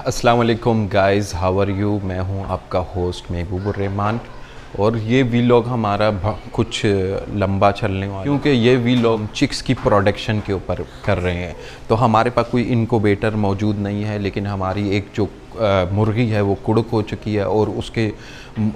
अस्सलाम वालेकुम guys, how are you. मैं हूं आपका होस्ट महबूबुर रहमान और ये वीलॉग हमारा कुछ लंबा चलने वाला क्योंकि ये वीलॉग चिक्स की प्रोडक्शन के ऊपर कर रहे हैं। तो हमारे पास कोई इनक्यूबेटर मौजूद नहीं है, लेकिन हमारी एक जो मुर्गी है वो कुड़क हो चुकी है और उसके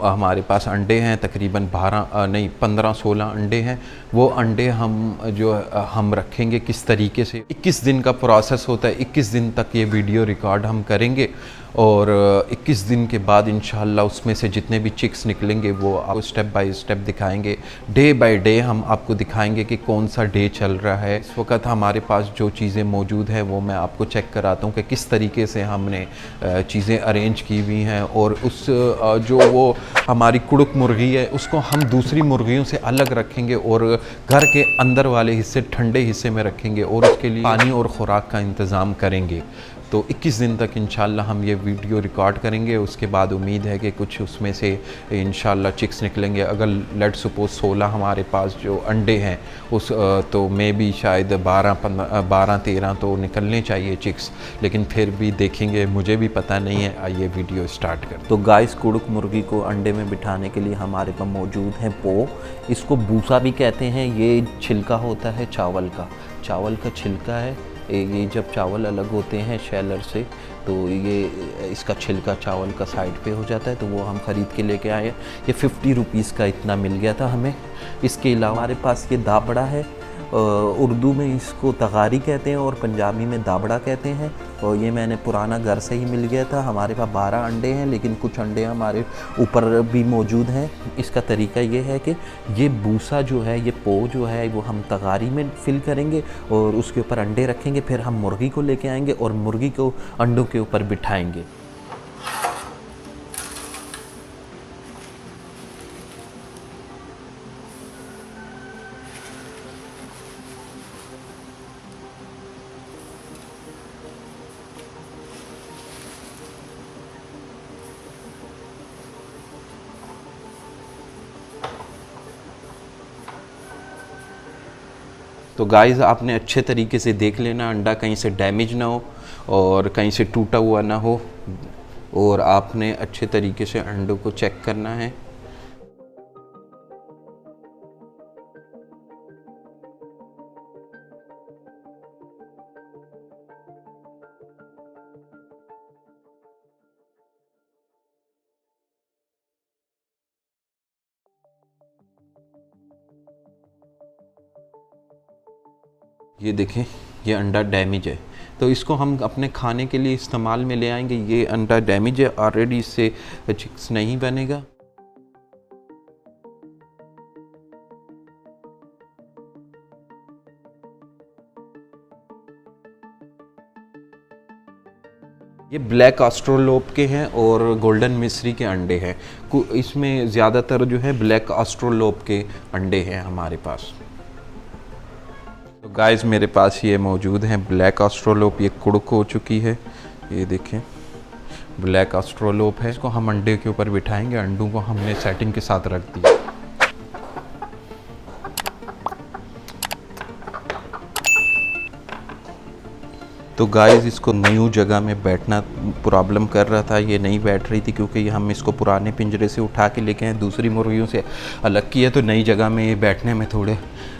हमारे पास अंडे हैं तकरीबन 15-16 अंडे हैं। वो अंडे हम रखेंगे किस तरीके से। 21 दिन का प्रोसेस होता है, 21 दिन तक ये वीडियो रिकॉर्ड हम करेंगे और 21 दिन के बाद इंशाल्लाह उसमें से जितने भी चिक्स निकलेंगे वो आपको स्टेप बाय स्टेप दिखाएंगे। डे बाय डे हम आपको दिखाएंगे कि कौन सा डे चल रहा है। इस वक्त हमारे पास जो चीज़ें मौजूद हैं वो मैं आपको चेक कराता हूँ कि किस तरीके से हमने चीज़ें अरेंज की हुई हैं। और उस जो वो हमारी कुड़क मुर्गी है उसको हम दूसरी मुर्गियों से अलग रखेंगे और घर के अंदर वाले हिस्से ठंडे हिस्से में रखेंगे और उसके लिए पानी और ख़ुराक का इंतज़ाम करेंगे। तो 21 दिन तक इंशाल्लाह हम ये वीडियो रिकॉर्ड करेंगे। उसके बाद उम्मीद है कि कुछ उसमें से इंशाल्लाह चिक्स निकलेंगे। अगर लेट सपोज 16 हमारे पास जो अंडे हैं उस तो मे भी शायद 12-13 तो निकलने चाहिए चिक्स, लेकिन फिर भी देखेंगे, मुझे भी पता नहीं है। आइए वीडियो स्टार्ट कर। तो गाइस, कुड़क मुर्गी को अंडे में बिठाने के लिए हमारे पास मौजूद है पो। इसको भूसा भी कहते हैं। ये छिलका होता है चावल का छिलका है। ये जब चावल अलग होते हैं शैलर से तो ये इसका छिलका चावल का साइड पे हो जाता है, तो वो हम ख़रीद के लेके आए। ये 50 रुपीज़ का इतना मिल गया था हमें। इसके अलावा हमारे पास ये दाबड़ा है। उर्दू में इसको तगारी कहते हैं और पंजाबी में दाबड़ा कहते हैं। और ये मैंने पुराना घर से ही मिल गया था। हमारे पास 12 अंडे हैं, लेकिन कुछ अंडे हमारे ऊपर भी मौजूद हैं। इसका तरीका ये है कि ये भूसा जो है, ये पो जो है, वो हम तगारी में फिल करेंगे और उसके ऊपर अंडे रखेंगे। फिर हम मुर्गी को लेके आएंगे और मुर्गी को अंडों के ऊपर बिठाएंगे। तो गाइस, आपने अच्छे तरीके से देख लेना, अंडा कहीं से डैमेज ना हो और कहीं से टूटा हुआ ना हो, और आपने अच्छे तरीके से अंडों को चेक करना है। ये देखें, ये अंडा डैमेज है, तो इसको हम अपने खाने के लिए इस्तेमाल में ले आएंगे। ये अंडा डैमेज है ऑलरेडी, इससे चिक्स नहीं बनेगा। ये ब्लैक ऑस्ट्रोलोप के हैं और गोल्डन मिस्री के अंडे हैं। इसमें ज़्यादातर जो है ब्लैक ऑस्ट्रोलोप के अंडे हैं हमारे पास। तो गाइस, मेरे पास ये मौजूद हैं ब्लैक ऑस्ट्रोलोप। ये कुड़क हो चुकी है, ये देखें ब्लैक ऑस्ट्रोलोप है। इसको हम अंडे के ऊपर बिठाएंगे। अंडों को हमने सेटिंग के साथ रख दिया। तो गाइस, इसको न्यू जगह में बैठना प्रॉब्लम कर रहा था, ये नहीं बैठ रही थी क्योंकि हम इसको पुराने पिंजरे से उठा के लेके आए, दूसरी मुर्गियों से अलग किया, तो नई जगह में ये बैठने में थोड़े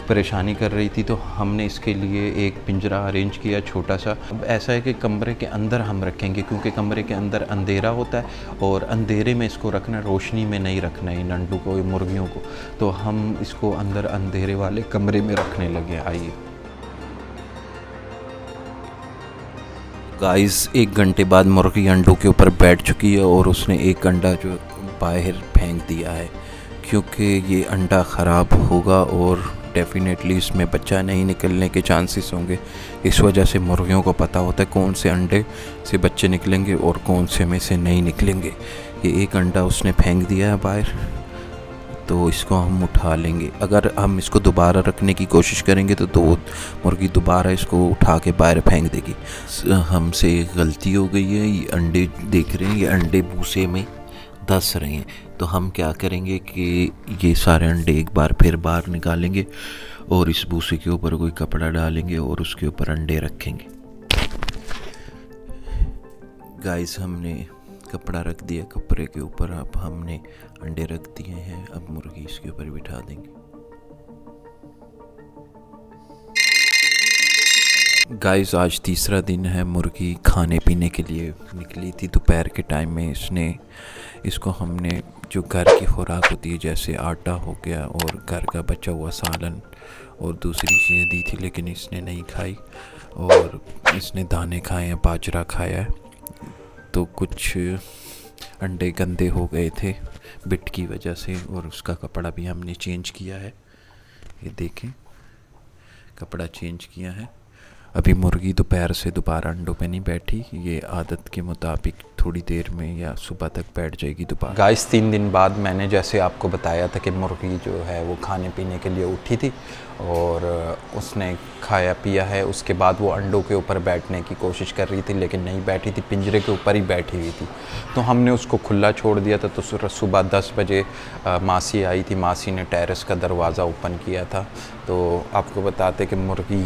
परेशानी कर रही थी। तो हमने इसके लिए एक पिंजरा अरेंज किया छोटा सा। अब ऐसा है कि कमरे के अंदर हम रखेंगे क्योंकि कमरे के अंदर अंधेरा होता है और अंधेरे में इसको रखना, रोशनी में नहीं रखना इन अंडों को, मुर्गियों को। तो हम इसको अंदर अंधेरे वाले कमरे में रखने लगे। आइए गाइस, 1 घंटे बाद मुर्गी अंडों के ऊपर बैठ चुकी है और उसने एक अंडा जो बाहर फेंक दिया है क्योंकि ये अंडा ख़राब होगा और डेफिनेटली इसमें बच्चा नहीं निकलने के चांसेस होंगे। इस वजह से मुर्गियों को पता होता है कौन से अंडे से बच्चे निकलेंगे और कौन से में से नहीं निकलेंगे। ये एक अंडा उसने फेंक दिया है बाहर, तो इसको हम उठा लेंगे। अगर हम इसको दोबारा रखने की कोशिश करेंगे तो मुर्गी दोबारा इसको उठा के बाहर फेंक देगी। हमसे एक गलती हो गई है। ये अंडे देख रहे हैं, ये अंडे भूसे में धंस रहे हैं। तो हम क्या करेंगे कि ये सारे अंडे एक बार फिर बाहर निकालेंगे और इस भूसे के ऊपर कोई कपड़ा डालेंगे और उसके ऊपर अंडे रखेंगे। गाइस हमने कपड़ा रख दिया कपड़े के ऊपर, अब हमने अंडे रख दिए हैं, अब मुर्गी इसके ऊपर बिठा देंगे। गाइस आज तीसरा दिन है, मुर्गी खाने पीने के लिए निकली थी दोपहर के टाइम में। इसको हमने जो घर की खुराक होती है जैसे आटा हो गया और घर का बचा हुआ सालन और दूसरी चीज़ें दी थी, लेकिन इसने नहीं खाई और इसने दाने खाए हैं, बाजरा खाया है। तो कुछ अंडे गंदे हो गए थे बिट की वजह से और उसका कपड़ा भी हमने चेंज किया है। ये देखें, कपड़ा चेंज किया है। अभी मुर्गी दोपहर से दोबारा अंडों पे नहीं बैठी, ये आदत के मुताबिक थोड़ी देर में या सुबह तक बैठ जाएगी दोबारा। गाइस 3 दिन बाद मैंने जैसे आपको बताया था कि मुर्गी जो है वो खाने पीने के लिए उठी थी और उसने खाया पिया है। उसके बाद वो अंडों के ऊपर बैठने की कोशिश कर रही थी लेकिन नहीं बैठी थी, पिंजरे के ऊपर ही बैठी हुई थी। तो हमने उसको खुला छोड़ दिया था। तो सुबह 10 बजे मासी आई थी, मासी ने टेरेस का दरवाज़ा ओपन किया था। तो आपको बताते कि मुर्गी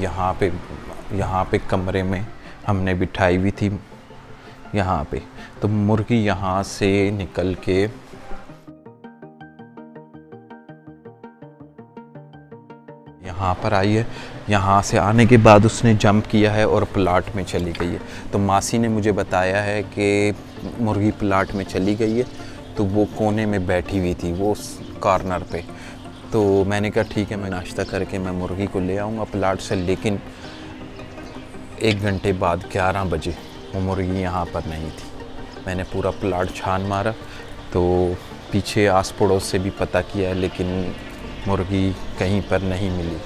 यहाँ पे कमरे में हमने बिठाई हुई थी यहाँ पे। तो मुर्गी यहाँ से निकल के यहाँ पर आई है। यहाँ से आने के बाद उसने जंप किया है और प्लाट में चली गई है। तो मासी ने मुझे बताया है कि मुर्गी प्लाट में चली गई है, तो वो कोने में बैठी हुई थी वो कॉर्नर पे। तो मैंने कहा ठीक है, मैं नाश्ता करके मैं मुर्गी को ले आऊँगा प्लाट से। लेकिन 1 घंटे बाद 11 बजे वो मुर्गी यहाँ पर नहीं थी। मैंने पूरा प्लाट छान मारा, तो पीछे आस पड़ोस से भी पता किया, लेकिन मुर्गी कहीं पर नहीं मिली।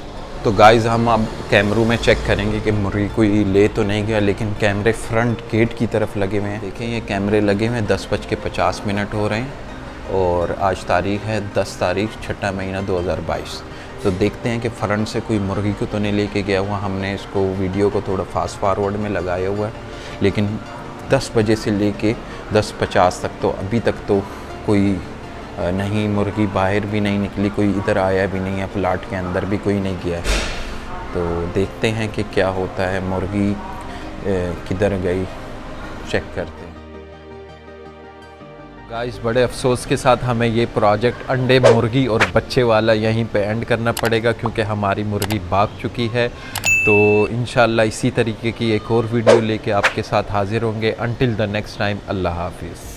तो गाइस हम अब कैमरों में चेक करेंगे कि मुर्गी कोई ले तो नहीं गया, लेकिन कैमरे फ्रंट गेट की तरफ लगे हुए हैं। देखें ये कैमरे लगे हुए हैं। 10:50 हो रहे हैं और आज तारीख है 10 तारीख 6 महीना 2022। तो देखते हैं कि फ्रंट से कोई मुर्गी को तो नहीं लेके गया हुआ। हमने इसको वीडियो को थोड़ा फास्ट फॉरवर्ड में लगाया हुआ है, लेकिन 10 बजे से लेके 10:50 तक तो अभी तक तो कोई नहीं, मुर्गी बाहर भी नहीं निकली, कोई इधर आया भी नहीं है, प्लाट के अंदर भी कोई नहीं गया है। तो देखते हैं कि क्या होता है, मुर्गी किधर गई, चेक करते हैं। गाइस बड़े अफसोस के साथ हमें ये प्रोजेक्ट अंडे, मुर्गी और बच्चे वाला यहीं पे एंड करना पड़ेगा, क्योंकि हमारी मुर्गी भाग चुकी है। तो इंशाल्लाह इसी तरीके की एक और वीडियो लेके आपके साथ हाजिर होंगे। अंटिल द नेक्स्ट टाइम, अल्लाह हाफिज़।